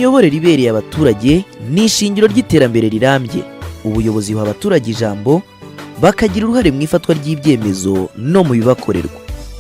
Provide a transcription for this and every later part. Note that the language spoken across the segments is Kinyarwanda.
imiyoborere ibereye abaturage ni ishingiro ry'iterambere rirambye. Ubuyobozi buha abaturage ijambo bakagira uruhare mu ifatwa ry'ibyemezo no mu bibakorerwa.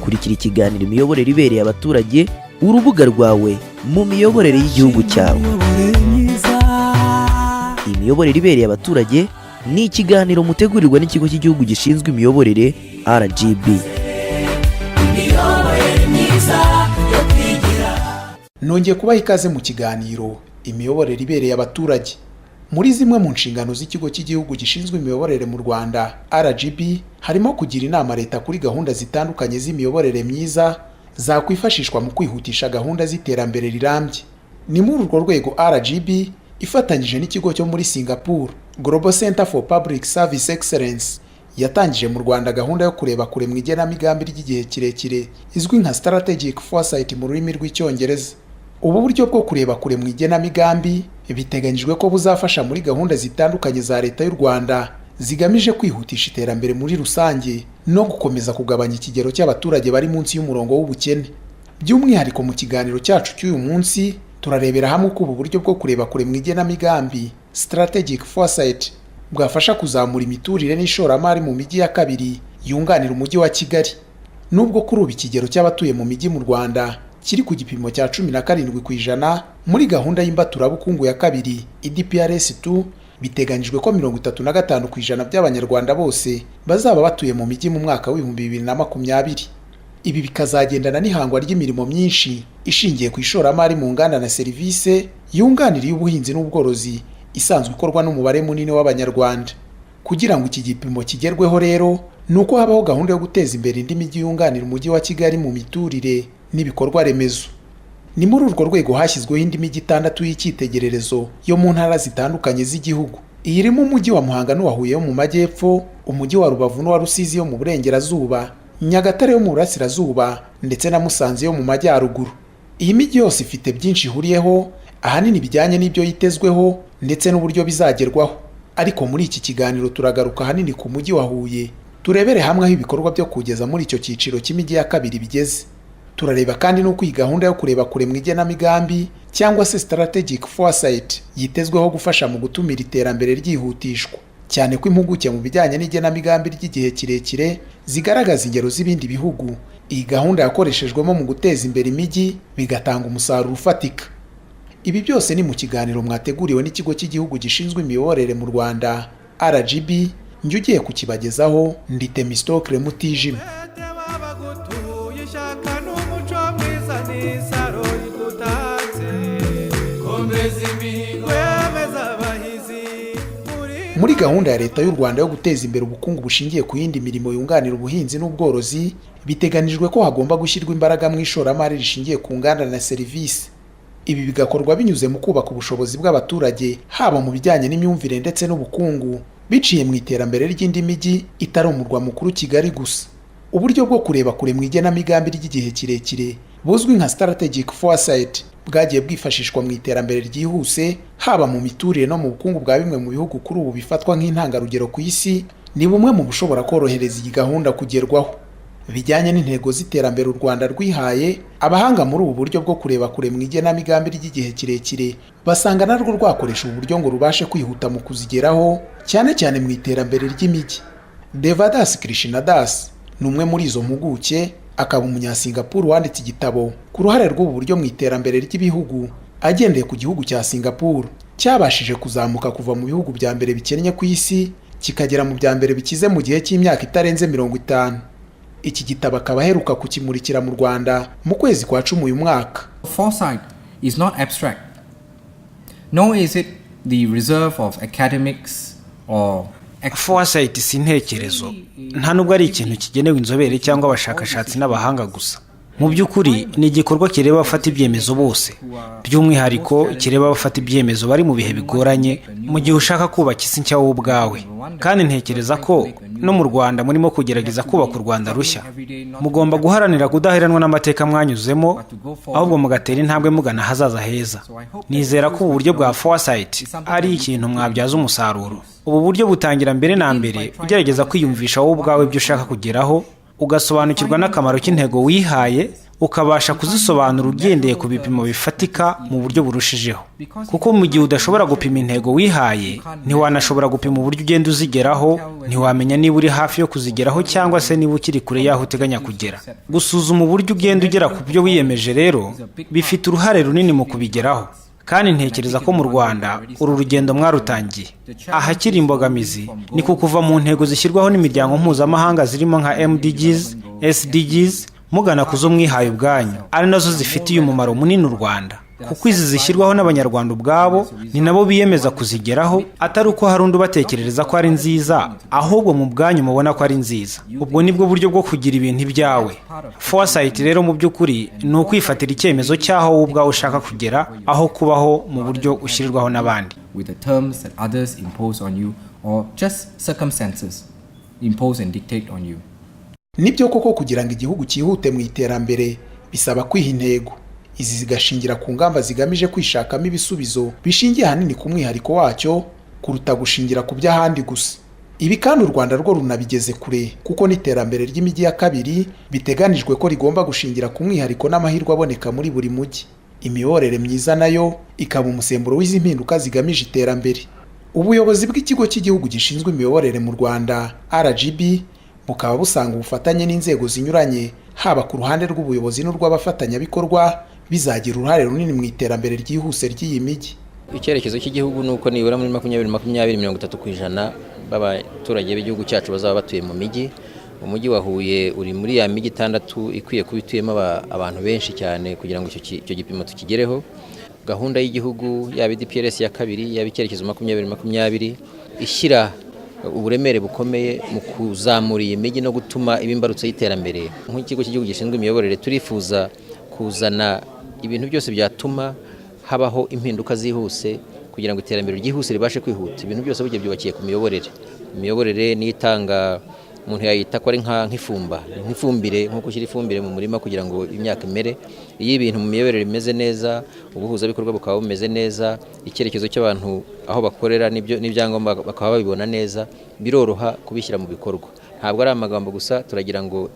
Kurikira ikiganiro imiyoborere ibereye abaturage, urubuga rwawe mu miyoborere y'igihugu cyawe. Imiyoborere ibereye abaturage ni ikiganiro mutegurirwa n'ikigo cy'igihugu gishinzwe imiyoborere RGB. Nongeye kubaha ikaze mu kiganiro imiyoborere ibereye abaturage. Muri zimwe mu nshingano z'ikigo cy'igihugu gishinzwe imiyoborere mu Rwanda RGB harimo kugira inama leta kuri gahunda zitandukanye z'imiyoborere myiza zakwifashishwa mu kwihutisha gahunda z'iterambere rirambye. Ni muri urwo rwego RGB ifatanyije n'ikigo cyo muri Singapore Global Center for Public Service Excellence yatangije mu Rwanda gahunda yo kureba kure mu igenamigambi ry'igihe kirekire izwi nka Strategic Foresight mu rurimi rw'Icyongereza. Ubu buryo bwo kureba kure mu igenamigambi biteganyijwe ko buzafasha muri gahunda zitandukanye za leta y'u Rwanda zigamije kwihutisha iterambere muri rusange no gukomeza kugabanya ikigero cy'abaturage bari munsi y'umurongo w'ubukene. By'umwihariko mu kiganiro cyacu cy'uyu munsi turarebera hamwe uko ubu buryo bwo kureba kure mu igenamigambi Strategic Foresight bwafasha kuzamura imiturire n'ishoramari mu mijyi ya kabiri yunganira umujyi wa Kigali. Nubwo kuri ubu ikigero cy'abatuye mu mijyi mu Rwanda kiri ku gipimo cya 17% muri gahunda y'imbaturabukungu ya kabiri IDPRS 2 biteganyijwe ko 35% by'abanyarwanda bose bazaba batuye mu mijyi mu mwaka w'2020. Ibi bikazagendana n'ihangwa ry'imirimo myinshi ishingiye ku ishoramari mu nganda na serivisi yunganira y'ubuhinzi n'ubworozi isanzwe ikorwa n'umubare munini w'abanyarwanda. Kugira ngo iki gipimo kigerweho rero nuko habaho gahunda yo guteza imbere indi mijyi yunganira umujyi wa Kigali mu miturire n'ibikorwa remezo. Ni muri urwo rwego hashyizweho indi mijyi 6 y'icyitegererezo yo mu ntara zitandukanye z'igihugu. Iyi irimo umujyi wa Muhanga n'uwa Huye yo mu majyepfo, umujyi wa Rubavu n'uwa Rusizi yo mu burengerazuba, Nyagatare yo mu burasirazuba ndetse na Musanze yo mu majyaruguru. Iyi mijyi yose ifite byinshi ihuriyeho, ahanini bijyanye n'ibyo yitezweho ndetse n'uburyo bizagerwaho. Ariko muri iki kiganiro turagaruka ahanini ku mujyi wa Huye, turebere hamwe aho ibikorwa byo kugeza muri icyo cyiciro cy'imijyi ya kabiri bigeze. Turareba kandi no kwiga gahunda yo kureba kure mu igenamigambi cyangwa se Strategic Foresight yitezweho gufasha mu gutumira iterambere ryihutishwa, cyane ko impuguke mu bijyanye n'igenamigambi ry'igihe kirekire zigaragaza ingero z'ibindi bihugu iyi gahunda yakoreshejwemo mu guteza imbere imijyi bigatanga umusaruro ufatika. Ibi byose ni mu kiganiro mwateguriwe n'ikigo cy'igihugu gishinzwe imiyoborere mu Rwanda RGB. Njye ugiye kukibagezaho ndi Themistocle Mutijima. Muri gahunda ya leta y'u Rwanda yo guteza imbere ubukungu bushingiye ku yindi mirimo yunganira ubuhinzi n'ubworozi biteganijwe ko hagomba gushyirwa imbaraga mu ishoramari rishingiye ku nganda na serivisi. Ibi bigakorwa binyuze mu kubaka ubushobozi bw'abaturage haba mu bijyanye n'imyumvire ndetse n'ubukungu biciye mu iterambere ry'indi mijyi itari umurwa mukuru Kigali gusa. Uburyo bwo kureba kure mu igenamigambi ry'igihe kirekire buzwi nka Strategic Foresight bwagiye bwifashishwa mu iterambere ryihuse haba mu miturire no mu bukungu bwa bimwe mu bihugu kuri ubu bifatwa nk'intangarugero ku isi. Ni bumwe mu bushobora korohereza iyi gahunda kugerwaho. Bijyanye n'intego z'iterambere u Rwanda rwihaye, abahanga muri ubu buryo bwo kureba kure mu igenamigambi ry'igihe kirekire basanga narwo rwakoresha ubu buryo ngo rubashe kwihuta mu kuzigeraho, cyane cyane mu iterambere ry'imijyi. Devadas Krishnadas ni umwe muri izo mpuguke, akaba umunyasingapuru wanditse igitabo ku ruhare rw'ubu buryo mu iterambere ry'ibihugu agendeye ku gihugu cya Singapore cyabashije kuzamuka kuva mu bihugu bya mbere bikennye ku isi kikagera mu bya mbere bikize mu gihe cy'imyaka itarenze 50. Iki gitabo akaba aheruka kukimurikira mu Rwanda mu kwezi kwa 10 uyu mwaka. Foresight is not abstract, nor is it the reserve of academics or Foresight si intekerezo, nta nubwo ari ikintu kigenewe inzobere cyangwa abashakashatsi n'abahanga gusa. Mu by'ukuri ni igikorwa kireba abafata ibyemezo bose, by'umwihariko kireba abafata ibyemezo bari mu bihe bigoranye mu gihe ushaka kubaka isi nshya wowe ubwawe. Kandi ntekereza ko no mu Rwanda murimo kugerageza kubaka u Rwanda rushya. Mugomba guharanira kudaheranwa n'amateka mwanyuzemo, ahubwo mugatera intambwe mugana hazaza heza. Nizera ko ubu buryo bwa Foresight ari ikintu mwabyaza umusaruro. Ubu buryo butangira mbere na mbere ugerageza kwiyumvisha wowe ubwawe ibyo ushaka kugeraho, ugasobanukirwa n'akamaro k'intego wihaye, ukabasha kuzisobanura ugendeye ku bipimo bifatika mu buryo burushijeho, kuko mu gihe udashobora gupima intego wihaye ntiwanashobora gupima uburyo ugenda uzigeraho, ntiwamenya niba uri hafi yo kuzigeraho cyangwa se niba ukiri kure y'aho uteganya kugera. Gusuzuma uburyo ugenda ugera ku byo wiyemeje rero bifite uruhare runini mu kubigeraho, kandi ntekereza ko mu Rwanda uru rugendo mwarutangiye. Ahakiri imbogamizi ni ku kuva mu ntego zishyirwaho n'imiryango mpuzamahanga zirimo nka MDGs, SDGs, mugana ku zo mwihaye ubwanyu, ari nazo zifitiye umumaro munini u Rwanda, kuko izi zishyirwaho n'abanyarwanda ubwabo, ni nabo biyemeza kuzigeraho, atari uko hari undi ubatekerereza ko ari nziza, ahubwo mu bwanyu mubona ko ari nziza. Ubwo nibwo buryo bwo kugira ibintu ibyawe. Foresight rero mu by'ukuri ni ukwifatira icyemezo cy'aho wowe ubwawe ushaka kugera, aho kubaho mu buryo ushyirirwaho n'abandi. With the terms that others impose on you or just circumstances impose and dictate on you. Nibyo koko kugira ngo igihugu cyihute mu iterambere bisaba kwiha intego. Izi zigashingira ku ngamba zigamije kwishakamo ibisubizo bishingiye ahanini ku mwihariko wacyo kuruta gushingira ku by'ahandi gusa. Ibi kandi u Rwanda rwo runabigeze kure, kuko n'iterambere ry'imijyi ya kabiri biteganijwe ko rigomba gushingira ku mwihariko n'amahirwe aboneka muri buri mujyi. Imiyoborere myiza nayo ikaba umusemburo w'izi mpinduka zigamije iterambere. Ubuyobozi bw'ikigo cy'igihugu gishinzwe imiyoborere mu Rwanda RGB bukaba busanga ubufatanye n'inzego zinyuranye, haba ku ruhande rw'ubuyobozi n'urw'abafatanyabikorwa, bizagira uruhare runini mu iterambere ryihuse ry'iyi mijyi. Icyerekezo cy'igihugu ni uko nibura muri 2020 b'abaturage b'igihugu cyacu bazaba batuye mu mijyi. Umujyi wa Huye uri muri ya mijyi 6 ikwiye kuba ituyemo abantu benshi cyane kugira ngo icyo gipimo tukigereho. Gahunda y'igihugu yaba DPRS ya kabiri yaba icyerekezo 2020 ishyira uburemere bukomeye mu kuzamura iyi mijyi no gutuma ibimbarutso y'iterambere. Nk'ikigo cy'igihugu gishinzwe imiyoborere turifuza kuzana ibintu byose byatuma habaho impinduka zihuse kugira ngo iterambere ryihuse ribashe kwihuta. Ibintu byose bijye byubakiye ku miyoborere. Imiyoborere ni itanga, umuntu yayita ko ari nk'ifumbire, nko gushyira ifumbire mu murima kugira ngo imyaka imere. Iyo ibintu mu miyoborere bimeze neza, ubuhuza bikorwa bukaba bumeze neza, icyerekezo cy'abantu aho bakorera n'ibyangombwa bakaba babibona neza, biroroha kubishyira mu bikorwa. Ntabwo ari amagambo gusa, turagira ngo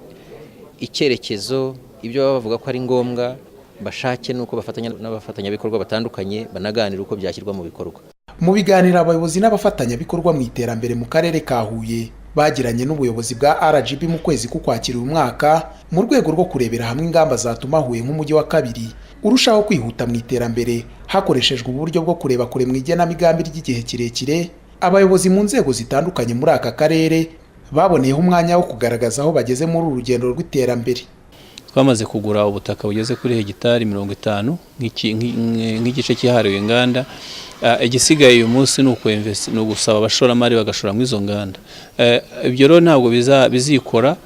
icyerekezo ibyo baba bavuga ko ari ngombwa bashake nuko bafatanya n'abafatanyabikorwa batandukanye banaganira uko byashyirwa mu bikorwa. Mu biganiro abayobozi n'abafatanyabikorwa mu iterambere mu karere ka Huye bagiranye n'ubuyobozi bwa RGB mu kwezi k'Ukwakira uyu mwaka, mu rwego rwo kurebera hamwe ingamba zatuma Huye nk'umujyi wa kabiri urushaho kwihuta mu iterambere hakoreshejwe uburyo bwo kureba kure mu igenamigambi ry'igihe kirekire, abayobozi mu nzego zitandukanye muri aka karere baboneyeho umwanya wo kugaragaza aho bageze muri uru rugendo rw'iterambere. Twamaze kugura ubutaka bugeze kuri hegitari 50 nk'igice cyahariwe inganda. Igisigaye uyu munsi ni ugusaba abashoramari bagashora muri izo nganda. Ibyo rero ntabwo bizikora,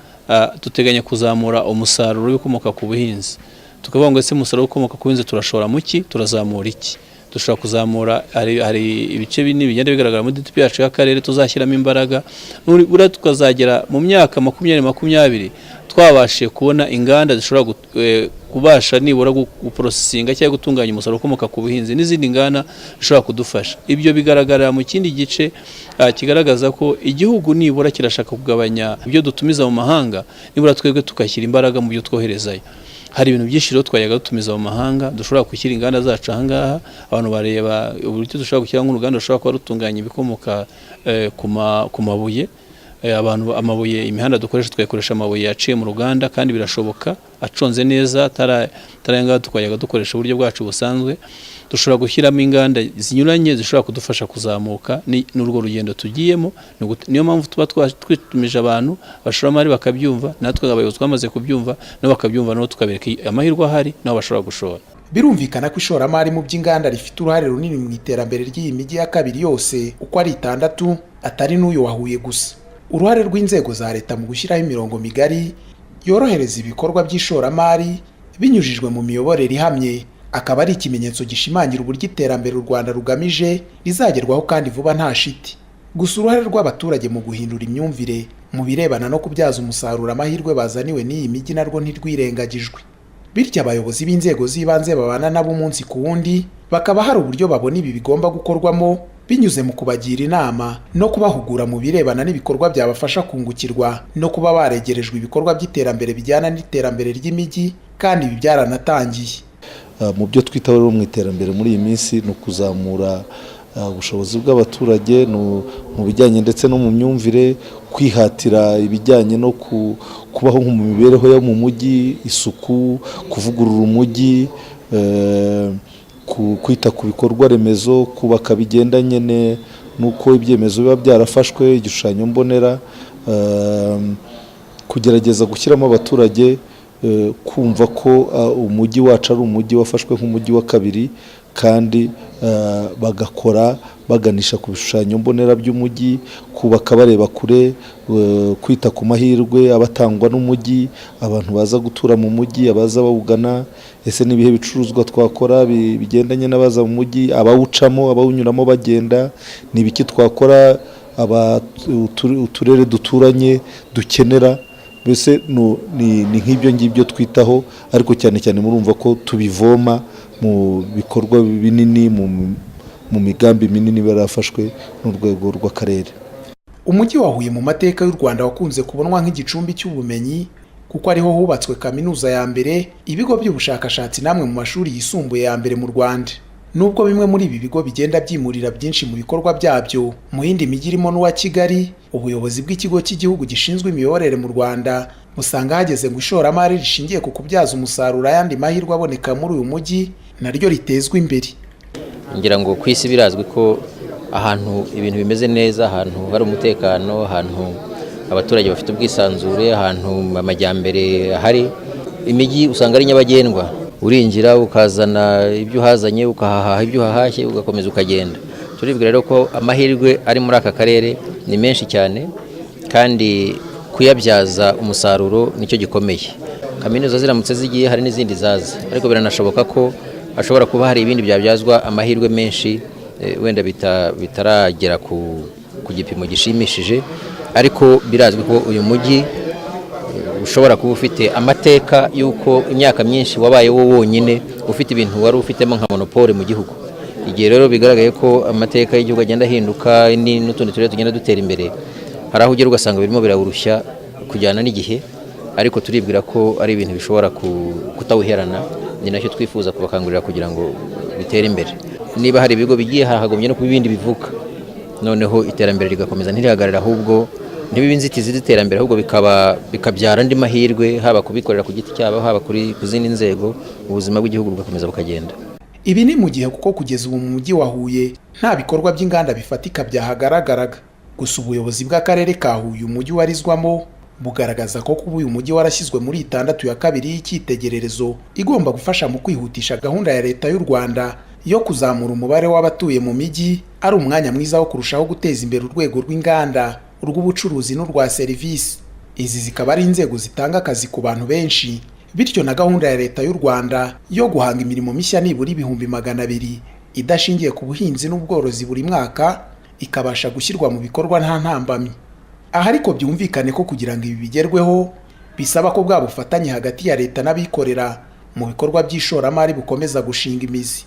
duteganya kuzamura umusaruro w'ibikomoka ku buhinzi. Tukavuga ngo ese umusaruro w'ibikomoka ku buhinzi turashora mu ki, turazamura iki? Dushobora kuzamura, hari ibice binini bigenda bigaragara muri DTP yacu y'akarere tuzashyiramo imbaraga, nubura tukazagera mu myaka 2020 twabashije kubona inganda zishobora kubasha nibura guprosesinga cyangwa gutunganya umusaruro ukomoka ku buhinzi n'izindi nganda zishobora kudufasha. Ibyo bigaragarira mu kindi gice kigaragaza ko igihugu nibura kirashaka kugabanya ibyo dutumiza mu mahanga, nibura twebwe tukashyira imbaraga mu byo twoherezayo. Hari ibintu byinshi rero twayaga dutumiza mu mahanga, dushobora gushyira inganda zacu ahangaha, abantu bareba uburyo dushobora gushyira nk'uruganda rushobora kuba rutunganya ibikomoka ku mabuye. Amabuye, imihanda dukoresha twakoresha amabuye yaciye mu ruganda, kandi birashoboka aconze neza, taranga tukayaga dukoresha uburyo bwacu busanzwe. Dushobora gushyiramo inganda zinyuranye zishobora kudufasha kuzamuka n'urwo rugendo tugiyemo. Niyo mpamvu tuba twitumije abantu bashoramari bakabyumva, natwe abayobozi twamaze kubyumva nabo bakabyumva, nabo tukabereka amahirwe ahari nabo bashobora gushora. Birumvikana ko ishoramari mu by'inganda rifite uruhare runini mu iterambere ry'iyi mijyi ya kabiri yose uko ari 6, atari n'uyu wa Huye gusa. Uruhare rw'inzego za leta mu gushyiraho imirongo migari yorohereza ibikorwa by'ishoramari binyujijwe mu miyoborere ihamye, akaba ari ikimenyetso gishimangira uburyo iterambere u Rwanda rugamije rizagerwaho kandi vuba nta shiti. Gusa uruhare rw'abaturage mu guhindura imyumvire mu birebana no kubyaza umusaruro amahirwe bazaniwe n'iyi mijyi narwo ntirwirengagijwe. bityo abayobozi b'inzego z'ibanze babana nabo umunsi ku wundi bakaba hari uburyo babona ibi bigomba gukorwamo binyuze mu kubagira inama no kubahugura mu birebana n'ibikorwa byabafasha kungukirwa no kuba baregerejwe ibikorwa by'iterambere bijyana n'iterambere ry'imijyi kandi ibi byaranatangiye. Mu byo twitaho rero mu iterambere muri iyi minsi ni ukuzamura ubushobozi bw'abaturage mu bijyanye ndetse no mu myumvire, kwihatira ibijyanye no kubaho mu mibereho yo mu mujyi, isuku, kuvugurura umujyi, kwita ku bikorwa remezo, kubaka bigendanye n'uko ibyemezo biba byarafashwe, igishushanyo mbonera, kugerageza gushyiramo abaturage kumva ko umujyi wacu ari umujyi wafashwe nk'umujyi wa kabiri kandi bagakora baganisha ku bishushanyo mbonera by'umujyi, kubaka bareba kure, kwita ku mahirwe abatangwa n'umujyi, abantu baza gutura mu mujyi, abaza bawugana, ese n'ibihe bicuruzwa twakora bigendanye n'abaza mu mujyi, abawucamo, abawunyuramo bagenda, ni ibiki twakora uturere duturanye dukenera. Mbese ni nk'ibyo ngibyo twitaho, ariko cyane cyane murumva ko tubivoma mu bikorwa binini, mu migambi minini barafashwe n'urwego rw'akarere. Umujyi wa Huye mu mateka y'u Rwanda wakunze kubonwa nk'igicumbi cy'ubumenyi kuko ariho hubatswe kaminuza ya mbere, ibigo by'ubushakashatsi namwe mu mashuri yisumbuye ya mbere mu Rwanda. Nubwo bimwe muri ibi bigo bigenda byimurira byinshi mu bikorwa byabyo mu yindi mijyi irimo n'uwa Kigali, ubuyobozi bw'ikigo cy'igihugu gishinzwe imiyoborere mu Rwanda busanga hageze ngo ishoramari rishingiye ku kubyaza umusaruro ayandi mahirwe aboneka muri uyu mujyi naryo ritezwe imbere. Ngira ngo ku isi birazwi ko ahantu ibintu bimeze neza, ahantu hari umutekano, ahantu abaturage bafite ubwisanzure, ahantu amajyambere ahari, imijyi usanga ari nyabagendwa. Urinjira ukazana ibyo uhazanye, ukahaha ibyo uhahashye, ugakomeza ukagenda. Turibwira rero ko amahirwe ari muri aka karere ni menshi cyane kandi kuyabyaza umusaruro nicyo gikomeye. Kaminuza ziramutse zigiye hari n'izindi zaza, ariko biranashoboka ko hashobora kuba hari ibindi byabyazwa amahirwe menshi, wenda bitaragera ku gipimo gishimishije, ariko birazwi ko uyu mujyi ushobora kuba ufite amateka y'uko imyaka myinshi wabaye wo wonyine ufite ibintu wari ufitemo nka monopole mu gihugu. Igihe rero bigaragaye ko amateka y'igihugu agenda ahinduka n'utundi turere tugenda dutera imbere, hari aho ugera ugasanga birimo birawurushya kujyana n'igihe, ariko turibwira ko ari ibintu bishobora kutawuherana. Ni nacyo twifuza kubakangurira kugira ngo bitere imbere. Niba hari ibigo bigiye hagombye no kuba ibindi bivuka, noneho iterambere rigakomeza ntirihagarara, ahubwo ntibibe inzitizi z'iterambere, ahubwo bikabyara andi mahirwe, haba kubikorera ku giti cyabo, haba ku zindi nzego, ubuzima bw'igihugu bugakomeza bukagenda. Ibi ni mu gihe kuko kugeza ubu mu mujyi wa Huye nta bikorwa by'inganda bifatika byahagaragaraga. Gusa ubuyobozi bw'akarere ka Huye umujyi warizwamo bugaragaza ko kuba uyu mujyi warashyizwe muri 6 ya kabiri y'icyitegererezo igomba gufasha mu kwihutisha gahunda ya leta y'u Rwanda yo kuzamura umubare w'abatuye mu mijyi, ari umwanya mwiza wo kurushaho guteza imbere urwego rw'inganda, urw'ubucuruzi n'urwa serivisi. Izi zikaba ari inzego zitanga akazi ku bantu benshi, bityo na gahunda ya leta y'u Rwanda yo guhanga imirimo mishya nibura 200,000 idashingiye ku buhinzi n'ubworozi buri mwaka ikabasha gushyirwa mu bikorwa nta ntambamyi. Aha ariko byumvikane ko kugira ngo ibi bigerweho bisaba ko bwa bufatanye hagati ya leta n'abikorera mu bikorwa by'ishoramari bukomeza gushinga imizi.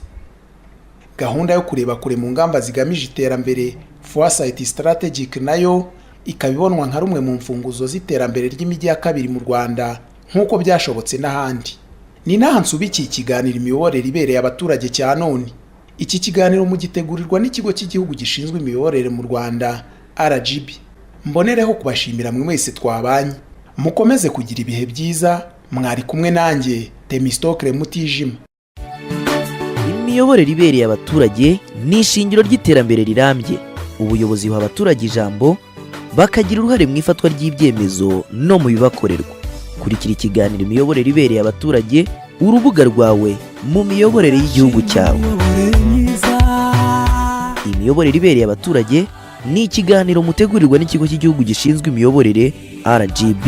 Gahunda yo kureba kure mu ngamba zigamije iterambere, Foresight Strategic, nayo ikabibonwa nka rumwe mu mfunguzo z'iterambere ry'imijyi ya kabiri mu Rwanda nk'uko byashobotse n'ahandi. Ni naha nsubikiye ikiganiro imiyoborere ibereye abaturage cya none. Iki kiganiro mugitegurirwa n'ikigo cy'igihugu gishinzwe imiyoborere mu Rwanda RGB. Mbonereho kubashimira mwe mwese twabanye. Mukomeze kugira ibihe byiza, mwari kumwe nanjye Temistokle Mutijima. Imiyoborere ibereye abaturage ni ishingiro ry'iterambere rirambye. Ubuyobozi buha abaturage ijambo bakagira uruhare mu ifatwa ry'ibyemezo no mu bibakorerwa. Kurikira ikiganiro imiyoborere ibereye abaturage, urubuga rwawe mu miyoborere y'igihugu cyawe. Imiyoborere ibereye abaturage ni ikiganiro mutegurirwa n'ikigo cy'igihugu gishinzwe imiyoborere RGB.